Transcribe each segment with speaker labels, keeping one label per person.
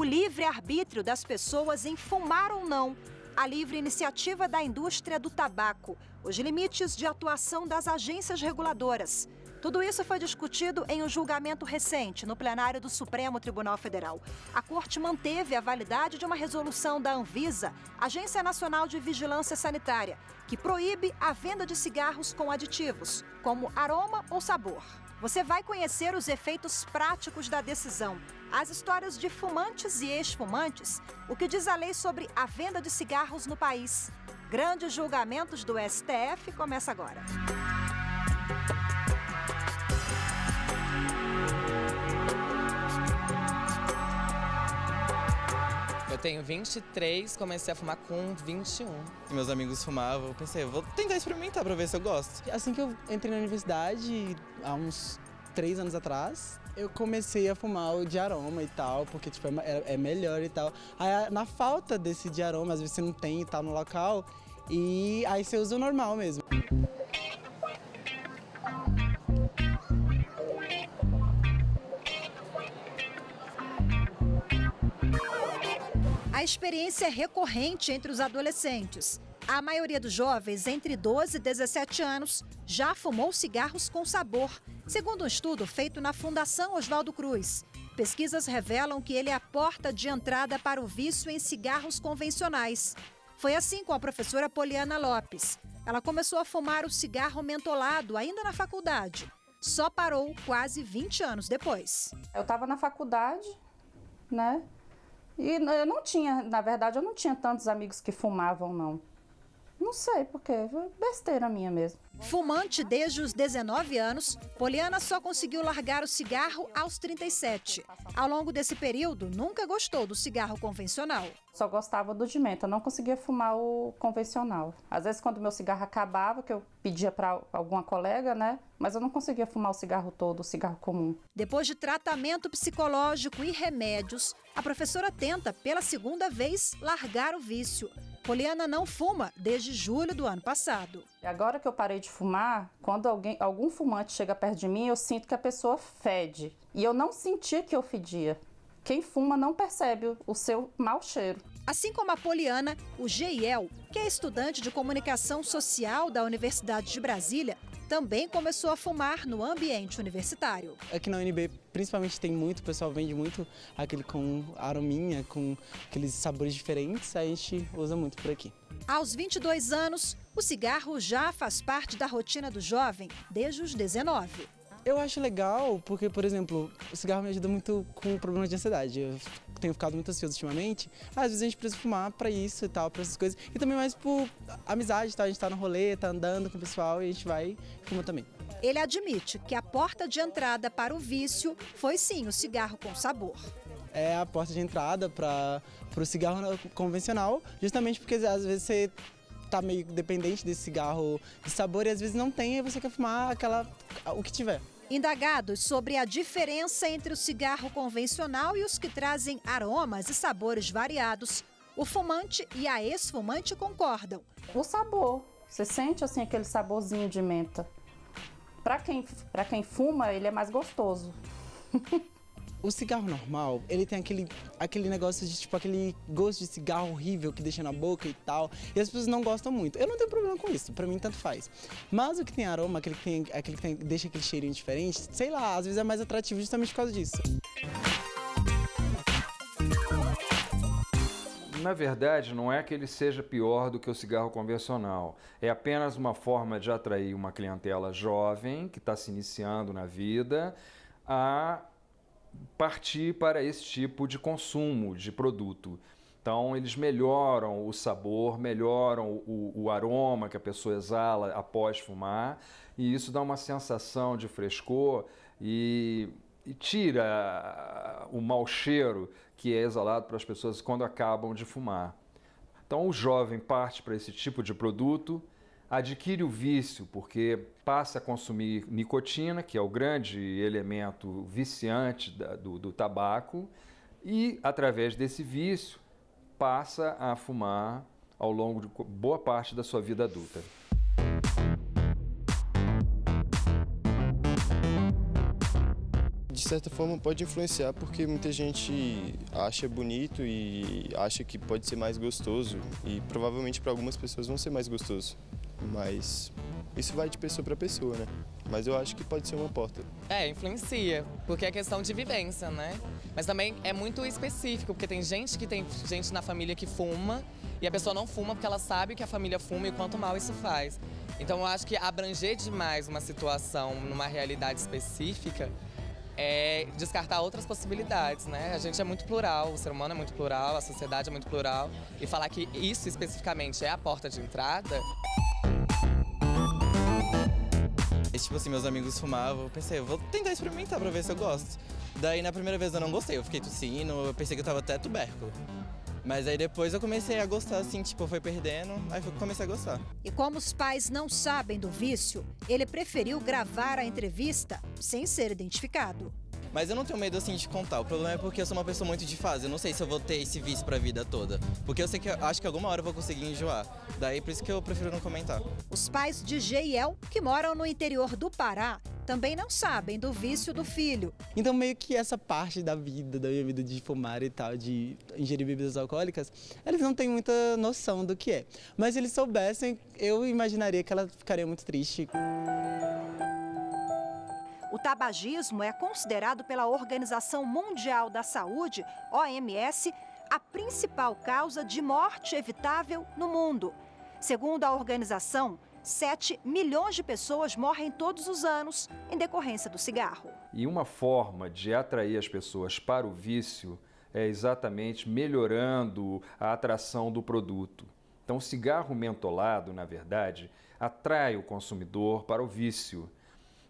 Speaker 1: livre-arbítrio das pessoas em fumar ou não, a livre iniciativa da indústria do tabaco, os limites de atuação das agências reguladoras. Tudo isso foi discutido em um julgamento recente no plenário do Supremo Tribunal Federal. A Corte manteve a validade de uma resolução da Anvisa, Agência Nacional de Vigilância Sanitária, que proíbe a venda de cigarros com aditivos, como aroma ou sabor. Você vai conhecer os efeitos práticos da decisão, as histórias de fumantes e ex-fumantes, o que diz a lei sobre a venda de cigarros no país. Grandes julgamentos do STF começa agora.
Speaker 2: Eu tenho 23, comecei a fumar com 21.
Speaker 3: Meus amigos fumavam, eu pensei, vou tentar experimentar pra ver se eu gosto.
Speaker 4: Assim que eu entrei na universidade, há uns 3 anos atrás, eu comecei a fumar o de aroma e tal, porque tipo, é melhor e tal. Aí, na falta desse de aroma, às vezes você não tem e tal no local, e aí você usa o normal mesmo.
Speaker 1: A experiência é recorrente entre os adolescentes. A maioria dos jovens entre 12 e 17 anos já fumou cigarros com sabor, segundo um estudo feito na Fundação Oswaldo Cruz. Pesquisas revelam que ele é a porta de entrada para o vício em cigarros convencionais. Foi assim com a professora Poliana Lopes. Ela começou a fumar o cigarro mentolado ainda na faculdade. Só parou quase 20 anos depois.
Speaker 5: Eu estava na faculdade, né? E eu não tinha, na verdade, eu não tinha tantos amigos que fumavam, não. Não sei porque, besteira minha mesmo.
Speaker 1: Fumante desde os 19 anos, Poliana só conseguiu largar o cigarro aos 37. Ao longo desse período, nunca gostou do cigarro convencional.
Speaker 5: Só gostava do de menta, não conseguia fumar o convencional. Às vezes, quando meu cigarro acabava, que eu pedia para alguma colega, né? Mas eu não conseguia fumar o cigarro todo, o cigarro comum.
Speaker 1: Depois de tratamento psicológico e remédios, a professora tenta, pela segunda vez, largar o vício. Poliana não fuma desde julho do ano passado.
Speaker 5: Agora que eu parei de fumar, quando algum fumante chega perto de mim, eu sinto que a pessoa fede. E eu não sentia que eu fedia. Quem fuma não percebe o seu mau cheiro.
Speaker 1: Assim como a Poliana, o Geiel, que é estudante de comunicação social da Universidade de Brasília, também começou a fumar no ambiente universitário.
Speaker 4: Aqui na UNB, principalmente, tem muito, o pessoal vende muito aquele com arominha, com aqueles sabores diferentes, a gente usa muito por aqui.
Speaker 1: Aos 22 anos, o cigarro já faz parte da rotina do jovem desde os 19.
Speaker 4: Eu acho legal porque, por exemplo, o cigarro me ajuda muito com o problema de ansiedade. Eu tenho ficado muito ansioso ultimamente. Às vezes a gente precisa fumar pra isso e tal, pra essas coisas. E também mais por amizade, tá? A gente tá no rolê, tá andando com o pessoal e a gente vai e fuma também.
Speaker 1: Ele admite que a porta de entrada para o vício foi sim o cigarro com sabor.
Speaker 4: É a porta de entrada para o cigarro convencional, justamente porque às vezes você tá meio dependente desse cigarro de sabor e às vezes não tem e você quer fumar o que tiver.
Speaker 1: Indagados sobre a diferença entre o cigarro convencional e os que trazem aromas e sabores variados, o fumante e a ex-fumante concordam.
Speaker 5: O sabor, você sente assim aquele saborzinho de menta. Para quem fuma, ele é mais gostoso.
Speaker 4: O cigarro normal, ele tem aquele negócio de, tipo, aquele gosto de cigarro horrível que deixa na boca e tal. E as pessoas não gostam muito. Eu não tenho problema com isso, pra mim tanto faz. Mas o que tem aroma, aquele que deixa aquele cheirinho diferente, sei lá, às vezes é mais atrativo justamente por causa disso.
Speaker 6: Na verdade, não é que ele seja pior do que o cigarro convencional. É apenas uma forma de atrair uma clientela jovem, que está se iniciando na vida, a partir para esse tipo de consumo de produto. Então, eles melhoram o sabor, melhoram o aroma que a pessoa exala após fumar, e isso dá uma sensação de frescor e tira o mau cheiro que é exalado pelas pessoas quando acabam de fumar. Então, o jovem parte para esse tipo de produto, adquire o vício porque passa a consumir nicotina, que é o grande elemento viciante do tabaco, e através desse vício passa a fumar ao longo de boa parte da sua vida adulta.
Speaker 7: De certa forma pode influenciar porque muita gente acha bonito e acha que pode ser mais gostoso e provavelmente para algumas pessoas vão ser mais gostoso, mas isso vai de pessoa para pessoa, né? Mas eu acho que pode ser uma porta.
Speaker 2: Influencia, porque é questão de vivência, né? Mas também é muito específico, porque tem gente na família que fuma e a pessoa não fuma porque ela sabe que a família fuma e o quanto mal isso faz. Então eu acho que abranger demais uma situação numa realidade específica é descartar outras possibilidades, né? A gente é muito plural, o ser humano é muito plural, a sociedade é muito plural. E falar que isso especificamente é a porta de entrada...
Speaker 3: Tipo assim, meus amigos fumavam, eu pensei, eu vou tentar experimentar pra ver se eu gosto. Daí na primeira vez eu não gostei, eu fiquei tossindo, eu pensei que eu tava até tubérculo. Mas aí depois eu comecei a gostar, assim, tipo, foi perdendo, aí eu comecei a gostar.
Speaker 1: E como os pais não sabem do vício, ele preferiu gravar a entrevista sem ser identificado.
Speaker 3: Mas eu não tenho medo, assim, de contar. O problema é porque eu sou uma pessoa muito de fase. Eu não sei se eu vou ter esse vício pra vida toda. Porque eu sei que acho que alguma hora eu vou conseguir enjoar. Daí por isso que eu prefiro não comentar.
Speaker 1: Os pais de Geiel, que moram no interior do Pará, também não sabem do vício do filho.
Speaker 4: Então meio que essa parte da minha vida de fumar e tal, de ingerir bebidas alcoólicas, eles não têm muita noção do que é. Mas se eles soubessem, eu imaginaria que ela ficaria muito triste.
Speaker 1: O tabagismo é considerado pela Organização Mundial da Saúde, OMS, a principal causa de morte evitável no mundo. Segundo a organização, 7 milhões de pessoas morrem todos os anos em decorrência do cigarro.
Speaker 6: E uma forma de atrair as pessoas para o vício é exatamente melhorando a atração do produto. Então, o cigarro mentolado, na verdade, atrai o consumidor para o vício.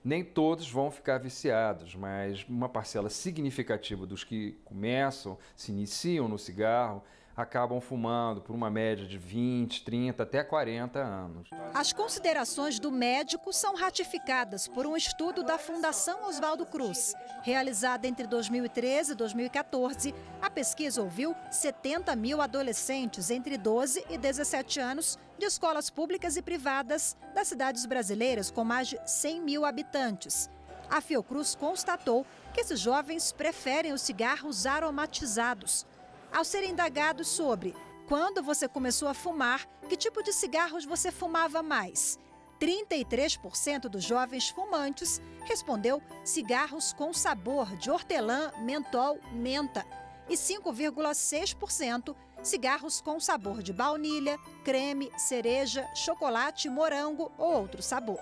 Speaker 6: Nem todos vão ficar viciados, mas uma parcela significativa dos que começam, se iniciam no cigarro, acabam fumando por uma média de 20, 30 até 40 anos.
Speaker 1: As considerações do médico são ratificadas por um estudo da Fundação Oswaldo Cruz. Realizada entre 2013 e 2014, a pesquisa ouviu 70 mil adolescentes entre 12 e 17 anos de escolas públicas e privadas das cidades brasileiras com mais de 100 mil habitantes. A Fiocruz constatou que esses jovens preferem os cigarros aromatizados. Ao serem indagados sobre quando você começou a fumar, que tipo de cigarros você fumava mais, 33% dos jovens fumantes respondeu cigarros com sabor de hortelã, mentol, menta e 5,6% cigarros com sabor de baunilha, creme, cereja, chocolate, morango ou outro sabor.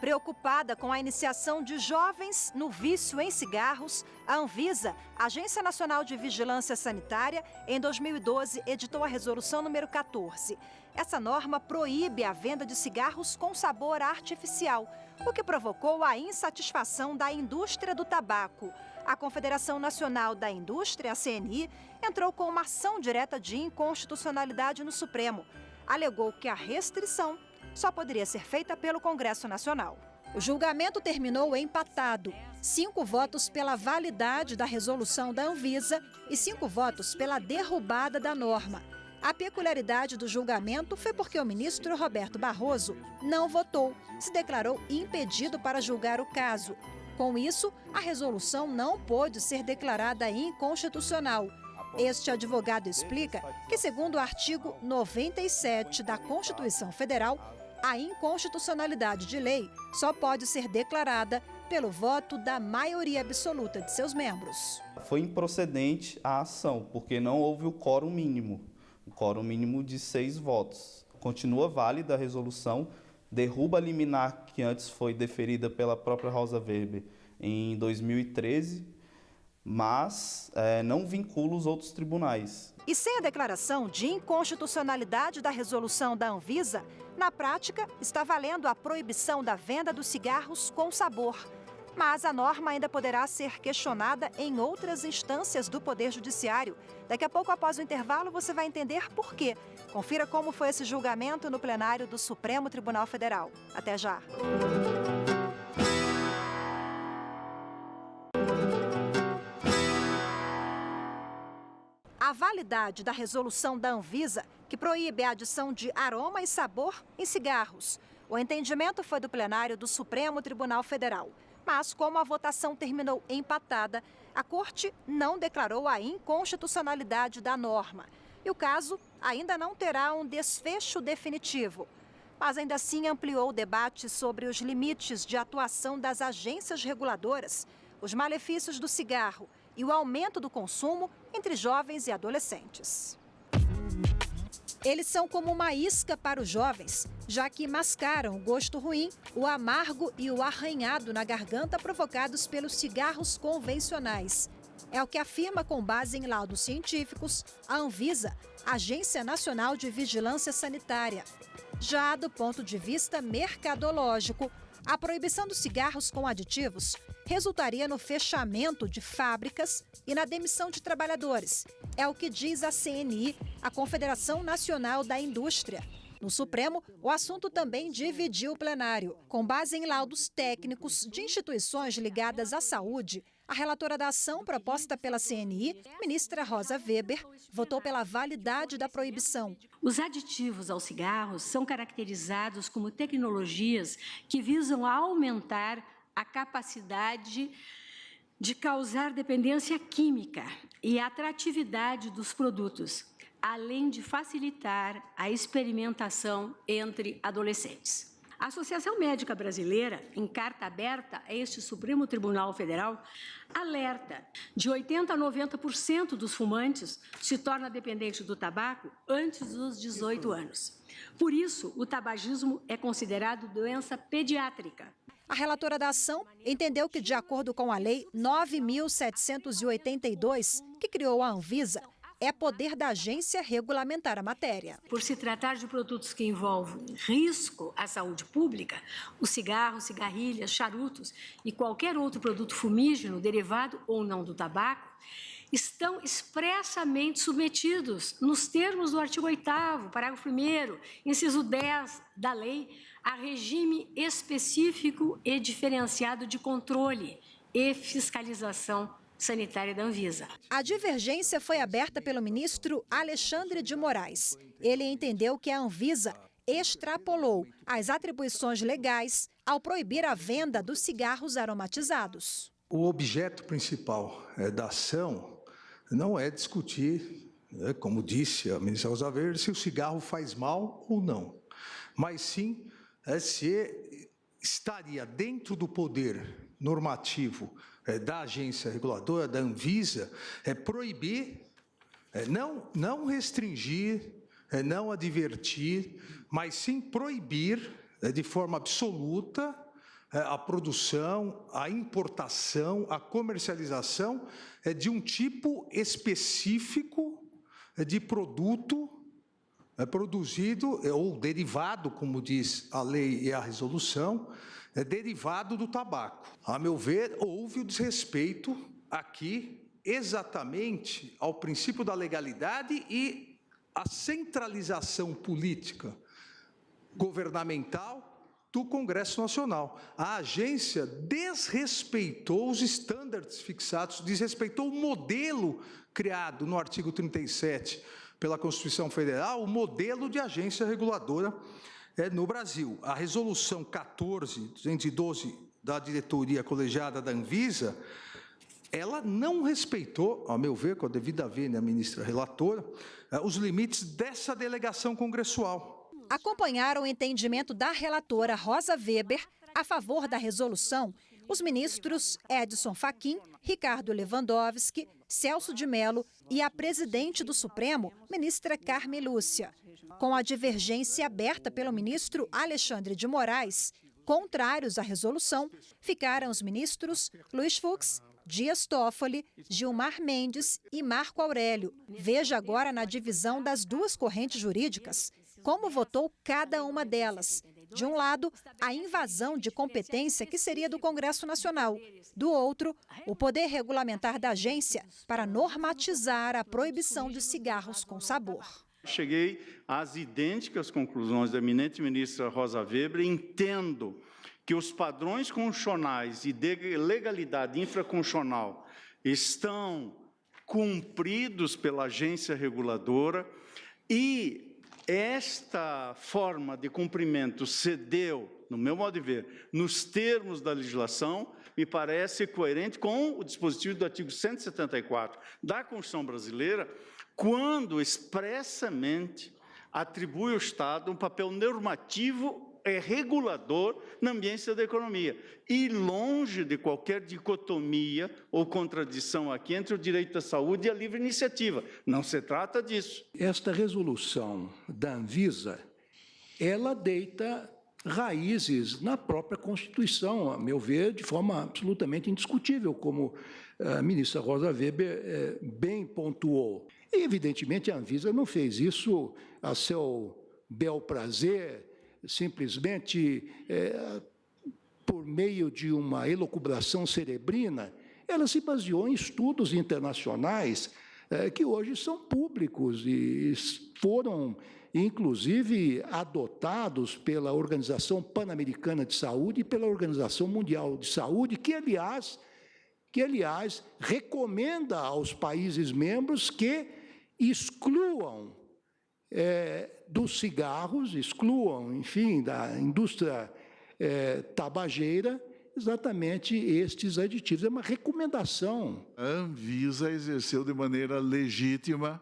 Speaker 1: Preocupada com a iniciação de jovens no vício em cigarros, a Anvisa, Agência Nacional de Vigilância Sanitária, em 2012 editou a Resolução número 14. Essa norma proíbe a venda de cigarros com sabor artificial, o que provocou a insatisfação da indústria do tabaco. A Confederação Nacional da Indústria, a CNI, entrou com uma ação direta de inconstitucionalidade no Supremo. Alegou que a restrição só poderia ser feita pelo Congresso Nacional. O julgamento terminou empatado. 5 votos pela validade da resolução da Anvisa e 5 votos pela derrubada da norma. A peculiaridade do julgamento foi porque o ministro Roberto Barroso não votou, se declarou impedido para julgar o caso. Com isso, a resolução não pôde ser declarada inconstitucional. Este advogado explica que, segundo o artigo 97 da Constituição Federal, a inconstitucionalidade de lei só pode ser declarada pelo voto da maioria absoluta de seus membros.
Speaker 8: Foi improcedente a ação, porque não houve o quórum mínimo de 6 votos. Continua válida a resolução, derruba a liminar que antes foi deferida pela própria Rosa Weber em 2013, mas não vincula os outros tribunais.
Speaker 1: E sem a declaração de inconstitucionalidade da resolução da Anvisa, na prática, está valendo a proibição da venda dos cigarros com sabor. Mas a norma ainda poderá ser questionada em outras instâncias do Poder Judiciário. Daqui a pouco, após o intervalo, você vai entender por quê. Confira como foi esse julgamento no plenário do Supremo Tribunal Federal. Até já! A validade da resolução da Anvisa, que proíbe a adição de aroma e sabor em cigarros. O entendimento foi do plenário do Supremo Tribunal Federal. Mas, como a votação terminou empatada, a Corte não declarou a inconstitucionalidade da norma. E o caso ainda não terá um desfecho definitivo. Mas ainda assim ampliou o debate sobre os limites de atuação das agências reguladoras, os malefícios do cigarro e o aumento do consumo entre jovens e adolescentes. Eles são como uma isca para os jovens, já que mascaram o gosto ruim, o amargo e o arranhado na garganta provocados pelos cigarros convencionais. É o que afirma, com base em laudos científicos, a Anvisa, Agência Nacional de Vigilância Sanitária. Já do ponto de vista mercadológico, a proibição dos cigarros com aditivos resultaria no fechamento de fábricas e na demissão de trabalhadores. É o que diz a CNI, a Confederação Nacional da Indústria. No Supremo, o assunto também dividiu o plenário. Com base em laudos técnicos de instituições ligadas à saúde, a relatora da ação proposta pela CNI, ministra Rosa Weber, votou pela validade da proibição.
Speaker 9: Os aditivos aos cigarros são caracterizados como tecnologias que visam aumentar a capacidade de causar dependência química e a atratividade dos produtos, além de facilitar a experimentação entre adolescentes. A Associação Médica Brasileira, em carta aberta a este Supremo Tribunal Federal, alerta de 80% a 90% dos fumantes se torna dependente do tabaco antes dos 18 anos. Por isso, o tabagismo é considerado doença pediátrica.
Speaker 1: A relatora da ação entendeu que, de acordo com a Lei 9.782, que criou a Anvisa, é poder da agência regulamentar a matéria.
Speaker 9: Por se tratar de produtos que envolvem risco à saúde pública, o cigarro, cigarrilhas, charutos e qualquer outro produto fumígeno, derivado ou não do tabaco, estão expressamente submetidos, nos termos do artigo 8º, parágrafo 1º, inciso 10 da lei, a regime específico e diferenciado de controle e fiscalização sanitária da Anvisa.
Speaker 1: A divergência foi aberta pelo ministro Alexandre de Moraes. Ele entendeu que a Anvisa extrapolou as atribuições legais ao proibir a venda dos cigarros aromatizados.
Speaker 10: O objeto principal da ação não é discutir, como disse a ministra Rosa Weber, se o cigarro faz mal ou não, mas sim se estaria dentro do poder normativo da agência reguladora, da Anvisa, proibir, não restringir, não advertir, mas sim proibir de forma absoluta a produção, a importação, a comercialização de um tipo específico de produto produzido ou derivado, como diz a lei e a resolução, derivado do tabaco. A meu ver, houve o desrespeito aqui exatamente ao princípio da legalidade e à centralização política governamental do Congresso Nacional. A agência desrespeitou os estándares fixados, desrespeitou o modelo criado no artigo 37 pela Constituição Federal, o modelo de agência reguladora no Brasil. A resolução 14.212 da diretoria colegiada da Anvisa, ela não respeitou, a meu ver, com a devida vênia, a ministra relatora, os limites dessa delegação congressual.
Speaker 1: Acompanharam o entendimento da relatora Rosa Weber a favor da resolução os ministros Edson Fachin, Ricardo Lewandowski, Celso de Mello e a presidente do Supremo, ministra Carmen Lúcia. Com a divergência aberta pelo ministro Alexandre de Moraes, contrários à resolução, ficaram os ministros Luiz Fux, Dias Toffoli, Gilmar Mendes e Marco Aurélio. Veja agora na divisão das duas correntes jurídicas como votou cada uma delas. De um lado, a invasão de competência que seria do Congresso Nacional. Do outro, o poder regulamentar da agência para normatizar a proibição de cigarros com sabor.
Speaker 11: Cheguei às idênticas conclusões da eminente ministra Rosa Weber e entendo que os padrões constitucionais e de legalidade infraconstitucional estão cumpridos pela agência reguladora e esta forma de cumprimento se deu no meu modo de ver, nos termos da legislação, me parece coerente com o dispositivo do artigo 174 da Constituição brasileira, quando expressamente atribui ao Estado um papel normativo e regulador na ambiência da economia, e longe de qualquer dicotomia ou contradição aqui entre o direito à saúde e a livre iniciativa. Não se trata disso.
Speaker 10: Esta resolução da Anvisa, ela deita raízes na própria Constituição, a meu ver, de forma absolutamente indiscutível, como a ministra Rosa Weber bem pontuou. E, evidentemente, a Anvisa não fez isso a seu bel prazer, simplesmente por meio de uma elucubração cerebrina. Ela se baseou em estudos internacionais que hoje são públicos e foram, inclusive, adotados pela Organização Pan-Americana de Saúde e pela Organização Mundial de Saúde, que, aliás, recomenda aos países membros que excluam dos cigarros, excluam, enfim, da indústria tabageira, exatamente estes aditivos. É uma recomendação.
Speaker 12: A Anvisa exerceu de maneira legítima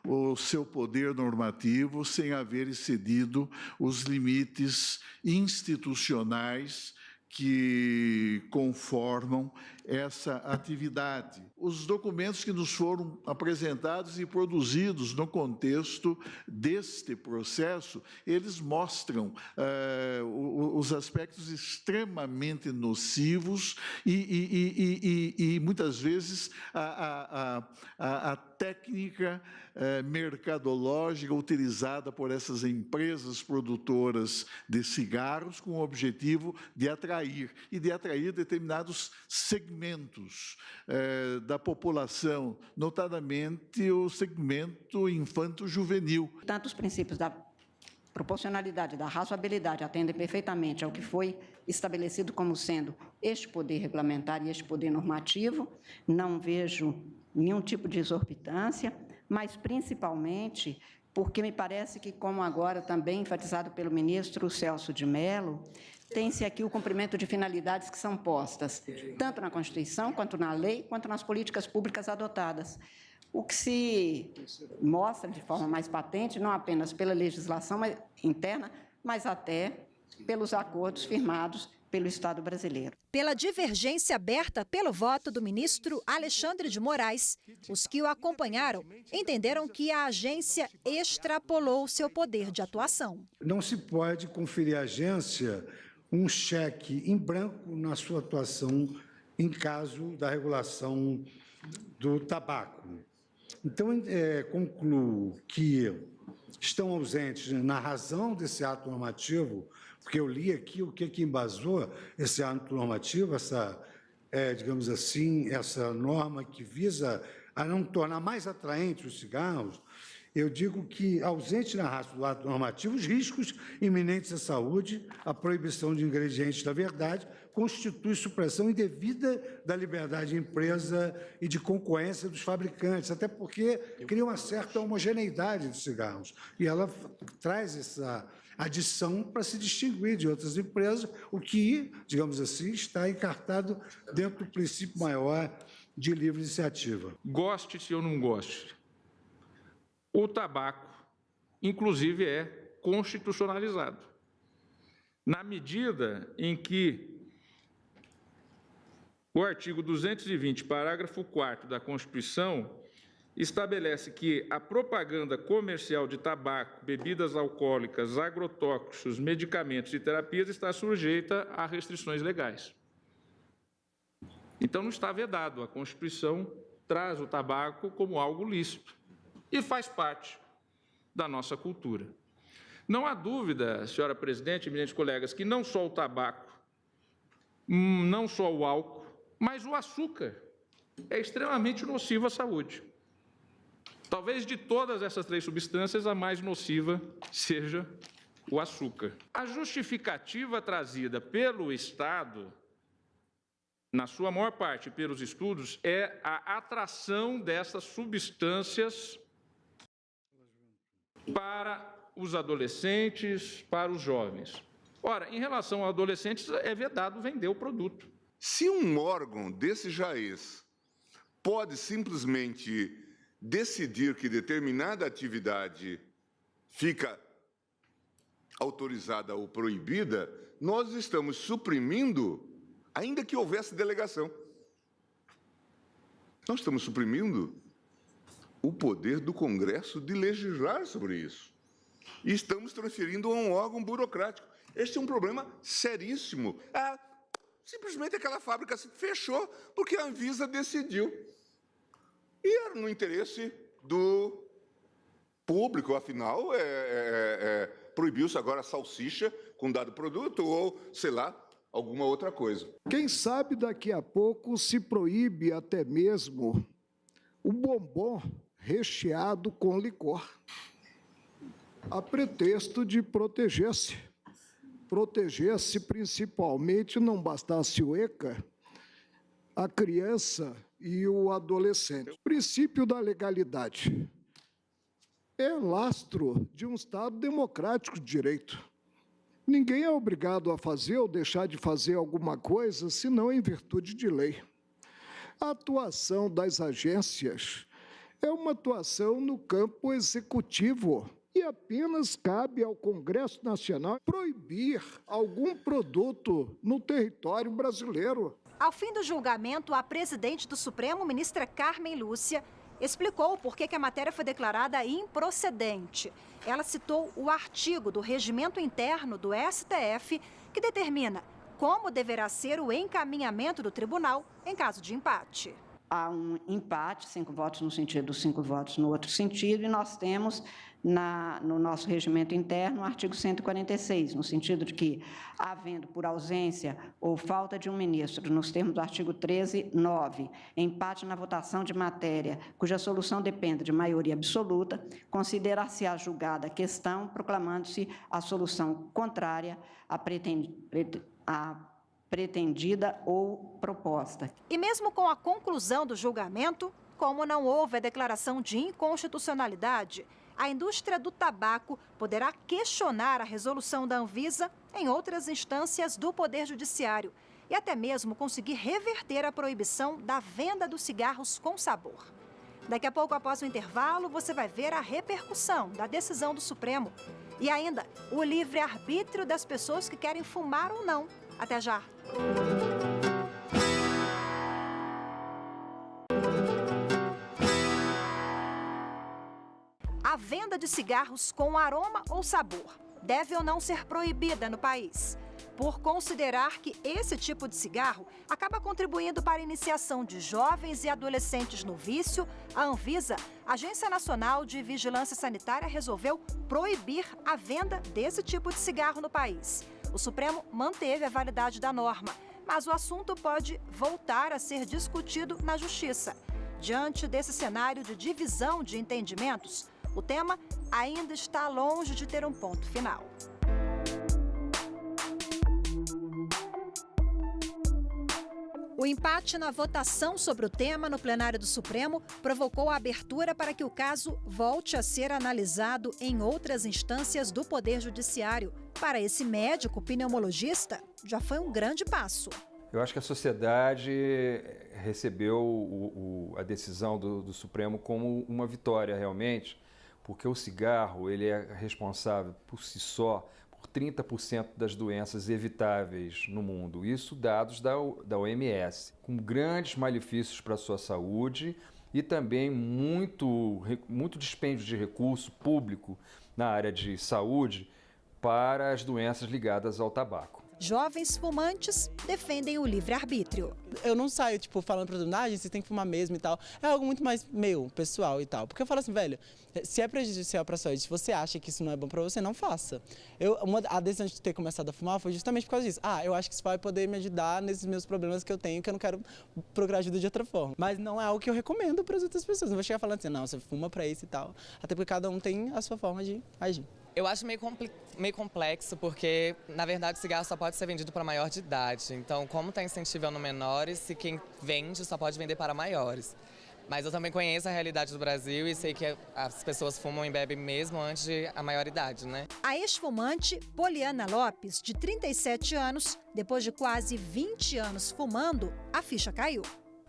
Speaker 12: o seu poder normativo sem haver excedido os limites institucionais que conformam essa atividade. Os documentos que nos foram apresentados e produzidos no contexto deste processo, eles mostram os aspectos extremamente nocivos e muitas vezes a técnica mercadológica utilizada por essas empresas produtoras de cigarros com o objetivo de atrair determinados segmentos da população, notadamente o segmento infanto-juvenil.
Speaker 13: Tanto os princípios da proporcionalidade, da razoabilidade atendem perfeitamente ao que foi estabelecido como sendo este poder regulamentar e este poder normativo. Não vejo nenhum tipo de exorbitância, mas principalmente porque me parece que, como agora também enfatizado pelo ministro Celso de Mello, tem-se aqui o cumprimento de finalidades que são postas, tanto na Constituição, quanto na lei, quanto nas políticas públicas adotadas. O que se mostra de forma mais patente, não apenas pela legislação interna, mas até pelos acordos firmados pelo Estado brasileiro.
Speaker 1: Pela divergência aberta pelo voto do ministro Alexandre de Moraes, os que o acompanharam entenderam que a agência extrapolou seu poder de atuação.
Speaker 10: Não se pode conferir à agência um cheque em branco na sua atuação em caso da regulação do tabaco. Então, concluo que estão ausentes na razão desse ato normativo, porque eu li aqui o que embasou esse ato normativo, essa, digamos assim, essa norma que visa a não tornar mais atraentes os cigarros. Eu digo que, ausente na raça do ato normativo, os riscos iminentes à saúde, a proibição de ingredientes da verdade, constitui supressão indevida da liberdade de empresa e de concorrência dos fabricantes, até porque cria uma certa homogeneidade dos cigarros. E ela traz essa adição para se distinguir de outras empresas, o que, digamos assim, está encartado dentro do princípio maior de livre iniciativa.
Speaker 6: Goste-se ou não goste, o tabaco, inclusive, é constitucionalizado. Na medida em que o artigo 220, parágrafo 4º da Constituição, estabelece que a propaganda comercial de tabaco, bebidas alcoólicas, agrotóxicos, medicamentos e terapias está sujeita a restrições legais. Então, não está vedado. A Constituição traz o tabaco como algo lícito e faz parte da nossa cultura. Não há dúvida, senhora presidente, eminentes colegas, que não só o tabaco, não só o álcool, mas o açúcar é extremamente nocivo à saúde. Talvez de todas essas três substâncias, a mais nociva seja o açúcar. A justificativa trazida pelo Estado, na sua maior parte pelos estudos, é a atração dessas substâncias para os adolescentes, para os jovens. Ora, em relação a adolescentes, é vedado vender o produto.
Speaker 14: Se um órgão desse jaez pode simplesmente decidir que determinada atividade fica autorizada ou proibida, nós estamos suprimindo, ainda que houvesse delegação, nós estamos suprimindo o poder do Congresso de legislar sobre isso. E estamos transferindo a um órgão burocrático. Este é um problema seríssimo. Simplesmente aquela fábrica se fechou porque a Anvisa decidiu. E era no interesse do público, afinal, proibiu-se agora a salsicha com dado produto ou, sei lá, alguma outra coisa.
Speaker 15: Quem sabe daqui a pouco se proíbe até mesmo o bombom recheado com licor, a pretexto de proteger-se. Proteger-se principalmente, não bastasse o ECA, a criança e o adolescente. O princípio da legalidade é lastro de um Estado democrático de direito. Ninguém é obrigado a fazer ou deixar de fazer alguma coisa, senão em virtude de lei. A atuação das agências é uma atuação no campo executivo e apenas cabe ao Congresso Nacional proibir algum produto no território brasileiro.
Speaker 1: Ao fim do julgamento, a presidente do Supremo, ministra Carmen Lúcia, explicou por que a matéria foi declarada improcedente. Ela citou o artigo do Regimento Interno do STF, que determina como deverá ser o encaminhamento do tribunal em caso de empate.
Speaker 13: Há um empate, 5 votos num sentido, 5 votos no outro sentido, e nós temos no nosso regimento interno o artigo 146, no sentido de que, havendo por ausência ou falta de um ministro, nos termos do artigo 13(9), empate na votação de matéria cuja solução depende de maioria absoluta, considerar-se-á julgada a questão, proclamando-se a solução contrária à pretendida ou proposta.
Speaker 1: E mesmo com a conclusão do julgamento, como não houve a declaração de inconstitucionalidade, a indústria do tabaco poderá questionar a resolução da Anvisa em outras instâncias do Poder Judiciário e até mesmo conseguir reverter a proibição da venda dos cigarros com sabor. Daqui a pouco, após o intervalo, você vai ver a repercussão da decisão do Supremo e ainda o livre-arbítrio das pessoas que querem fumar ou não. Até já! A venda de cigarros com aroma ou sabor deve ou não ser proibida no país, por considerar que esse tipo de cigarro acaba contribuindo para a iniciação de jovens e adolescentes no vício. A Anvisa, Agência Nacional de Vigilância Sanitária, resolveu proibir a venda desse tipo de cigarro no país. O Supremo manteve a validade da norma, mas o assunto pode voltar a ser discutido na Justiça. Diante desse cenário de divisão de entendimentos, o tema ainda está longe de ter um ponto final. O empate na votação sobre o tema no plenário do Supremo provocou a abertura para que o caso volte a ser analisado em outras instâncias do Poder Judiciário. Para esse médico pneumologista, já foi um grande passo.
Speaker 6: Eu acho que a sociedade recebeu a decisão do Supremo como uma vitória realmente, porque o cigarro ele é responsável por si só por 30% das doenças evitáveis no mundo. Isso dados da OMS, com grandes malefícios para a sua saúde e também muito dispêndio de recurso público na área de saúde para as doenças ligadas ao tabaco.
Speaker 1: Jovens fumantes defendem o livre-arbítrio.
Speaker 4: Eu não saio, falando pra todo mundo, gente, você tem que fumar mesmo e tal. É algo muito mais meu, pessoal e tal. Porque eu falo assim, velho, se é prejudicial pra saúde, se você acha que isso não é bom pra você, não faça. A decisão de ter começado a fumar foi justamente por causa disso. Eu acho que isso vai poder me ajudar nesses meus problemas que eu tenho, que eu não quero procurar ajuda de outra forma. Mas não é algo que eu recomendo pras outras pessoas. Não vou chegar falando assim, não, você fuma pra isso e tal. Até porque cada um tem a sua forma de agir.
Speaker 2: Eu acho meio complexo, porque, na verdade, o cigarro só pode ser vendido para maior de idade. Então, como está incentivando menores, se quem vende só pode vender para maiores. Mas eu também conheço a realidade do Brasil e sei que as pessoas fumam e bebem mesmo antes da maioridade, né?
Speaker 1: A ex-fumante Poliana Lopes, de 37 anos, depois de quase 20 anos fumando, a ficha caiu.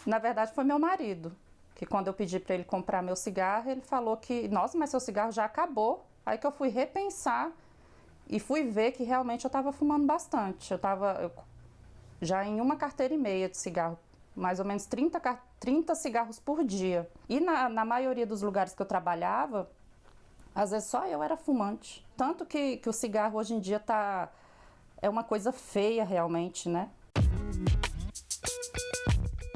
Speaker 5: Na verdade, foi meu marido, que quando eu pedi para ele comprar meu cigarro, ele falou que, nossa, mas seu cigarro já acabou. Aí que eu fui repensar e fui ver que realmente eu estava fumando bastante. Eu estava já em 1,5 carteira de cigarro, mais ou menos 30 cigarros por dia. E na maioria dos lugares que eu trabalhava, às vezes só eu era fumante. Tanto que o cigarro hoje em dia é uma coisa feia realmente, né?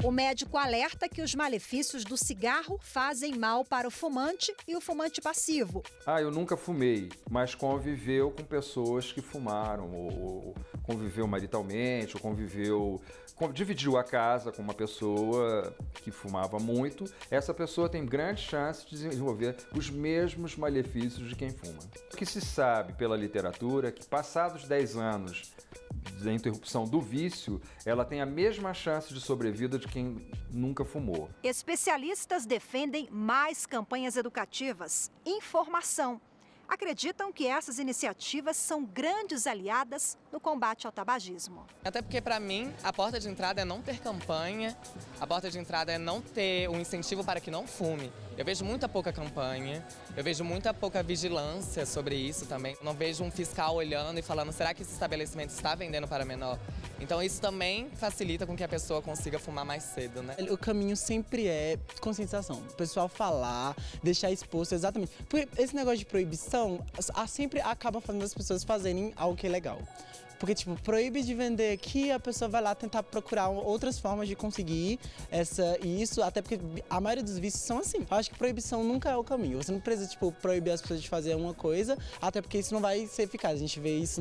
Speaker 1: O médico alerta que os malefícios do cigarro fazem mal para o fumante e o fumante passivo.
Speaker 6: Eu nunca fumei, mas conviveu com pessoas que fumaram, ou conviveu maritalmente, ou dividiu a casa com uma pessoa que fumava muito. Essa pessoa tem grande chance de desenvolver os mesmos malefícios de quem fuma. O que se sabe pela literatura é que, passados 10 anos da interrupção do vício, ela tem a mesma chance de sobrevida de quem nunca fumou.
Speaker 1: Especialistas defendem mais campanhas educativas, informação. Acreditam que essas iniciativas são grandes aliadas no combate ao tabagismo.
Speaker 2: Até porque, para mim, a porta de entrada é não ter campanha, a porta de entrada é não ter um incentivo para que não fume. Eu vejo muita pouca campanha, eu vejo muita pouca vigilância sobre isso também. Eu não vejo um fiscal olhando e falando, será que esse estabelecimento está vendendo para menor? Então isso também facilita com que a pessoa consiga fumar mais cedo, né?
Speaker 4: O caminho sempre é conscientização. O pessoal falar, deixar exposto, exatamente. Porque esse negócio de proibição sempre acaba fazendo as pessoas fazerem algo que é legal. Porque, tipo, proíbe de vender aqui, a pessoa vai lá tentar procurar outras formas de conseguir isso, até porque a maioria dos vícios são assim. Eu acho que proibição nunca é o caminho. Você não precisa, tipo, proibir as pessoas de fazer uma coisa, até porque isso não vai ser eficaz. A gente vê isso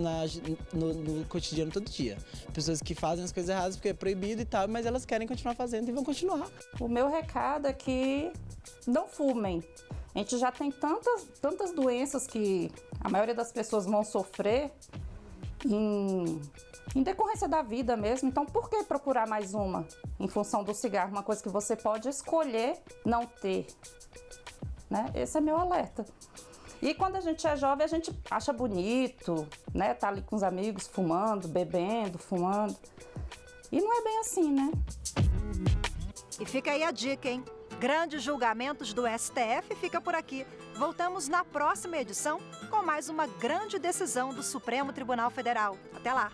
Speaker 4: no cotidiano todo dia. Pessoas que fazem as coisas erradas porque é proibido e tal, mas elas querem continuar fazendo e vão continuar.
Speaker 5: O meu recado é que não fumem. A gente já tem tantas doenças que a maioria das pessoas vão sofrer em decorrência da vida mesmo. Então, por que procurar mais uma em função do cigarro? Uma coisa que você pode escolher não ter, né? Esse é meu alerta. E quando a gente é jovem, a gente acha bonito, né? Tá ali com os amigos fumando, bebendo, fumando. E não é bem assim, né?
Speaker 1: E fica aí a dica, hein? Grandes julgamentos do STF fica por aqui. Voltamos na próxima edição com mais uma grande decisão do Supremo Tribunal Federal. Até lá!